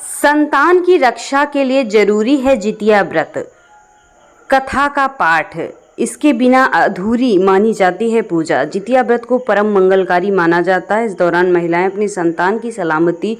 संतान की रक्षा के लिए जरूरी है जितिया व्रत। कथा का पाठ, इसके बिना अधूरी मानी जाती है पूजा। जितिया व्रत को परम मंगलकारी माना जाता है। इस दौरान महिलाएं अपनी संतान की सलामती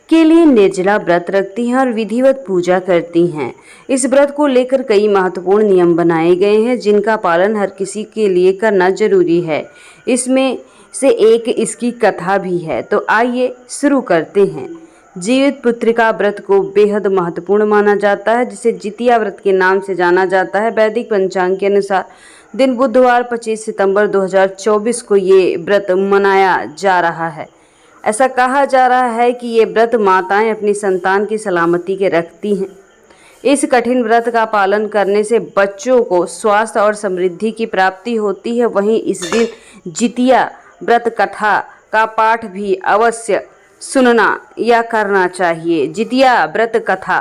के लिए निर्जला व्रत रखती हैं और विधिवत पूजा करती हैं। इस व्रत को लेकर कई महत्वपूर्ण नियम बनाए गए हैं जिनका पालन हर किसी के लिए करना जरूरी है। इसमें से एक इसकी कथा भी है, तो आइए शुरू करते हैं। जीवित पुत्रिका व्रत को बेहद महत्वपूर्ण माना जाता है, जिसे जितिया व्रत के नाम से जाना जाता है। वैदिक पंचांग के अनुसार दिन बुधवार 25 सितंबर 2024 को ये व्रत मनाया जा रहा है। ऐसा कहा जा रहा है कि ये व्रत माताएं अपनी संतान की सलामती के रखती हैं। इस कठिन व्रत का पालन करने से बच्चों को स्वास्थ्य और समृद्धि की प्राप्ति होती है। वहीं इस दिन जितिया व्रत कथा का पाठ भी अवश्य सुनना या करना चाहिए। जितिया व्रत कथा।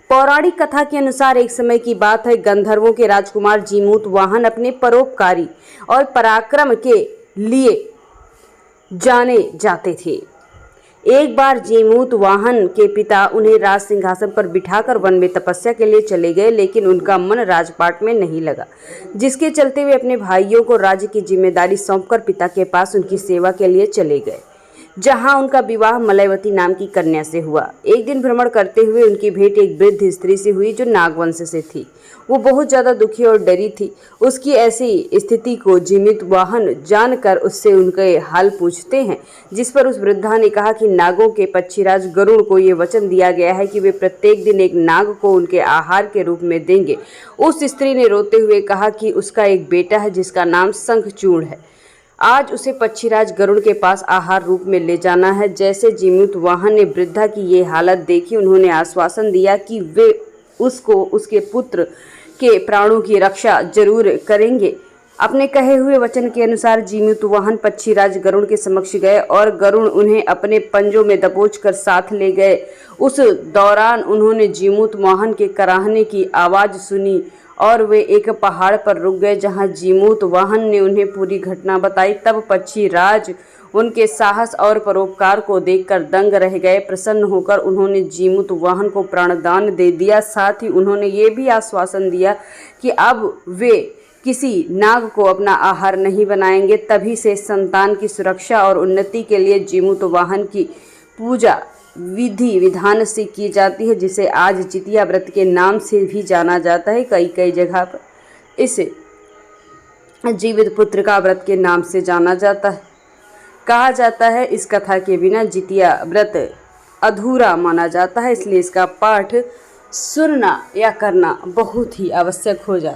पौराणिक कथा के अनुसार एक समय की बात है, गंधर्वों के राजकुमार जीमूत वाहन अपने परोपकारी और पराक्रम के लिए जाने जाते थे। एक बार जीमूत वाहन के पिता उन्हें राज सिंहासन पर बिठाकर वन में तपस्या के लिए चले गए, लेकिन उनका मन राजपाट में नहीं लगा, जिसके चलते वे अपने भाइयों को राज्य की जिम्मेदारी सौंपकर पिता के पास उनकी सेवा के लिए चले गए, जहां उनका विवाह मलयवती नाम की कन्या से हुआ। एक दिन भ्रमण करते हुए उनकी भेंट एक वृद्ध स्त्री से हुई जो नागवंश से थी। वो बहुत ज़्यादा दुखी और डरी थी। उसकी ऐसी स्थिति को जीमित वाहन जानकर उससे उनके हाल पूछते हैं, जिस पर उस वृद्धा ने कहा कि नागों के पक्षीराज गरुड़ को ये वचन दिया गया है कि वे प्रत्येक दिन एक नाग को उनके आहार के रूप में देंगे। उस स्त्री ने रोते हुए कहा कि उसका एक बेटा है जिसका नाम शंखचूड़ है। आज उसे पक्षीराज गरुड़ के पास आहार रूप में ले जाना है। जैसे जीमूत वाहन ने वृद्धा की ये हालत देखी, उन्होंने आश्वासन दिया कि वे उसको उसके पुत्र के प्राणों की रक्षा जरूर करेंगे। अपने कहे हुए वचन के अनुसार जीमूत वाहन पक्षीराज गरुड़ के समक्ष गए और गरुड़ उन्हें अपने पंजों में दबोचकर साथ ले गए। उस दौरान उन्होंने जीमूत वाहन के कराहने की आवाज़ सुनी और वे एक पहाड़ पर रुक गए, जहां जीमूत वाहन ने उन्हें पूरी घटना बताई। तब पक्षीराज उनके साहस और परोपकार को देखकर दंग रह गए। प्रसन्न होकर उन्होंने जीमूत वाहन को प्राणदान दे दिया। साथ ही उन्होंने ये भी आश्वासन दिया कि अब वे किसी नाग को अपना आहार नहीं बनाएंगे। तभी से संतान की सुरक्षा और उन्नति के लिए जीमूत वाहन की पूजा विधि विधान से की जाती है, जिसे आज जितिया व्रत के नाम से भी जाना जाता है। कई जगह पर इसे जीवित पुत्रिका व्रत के नाम से जाना जाता है। कहा जाता है इस कथा के बिना जितिया व्रत अधूरा माना जाता है, इसलिए इसका पाठ सुनना या करना बहुत ही आवश्यक हो जाता है।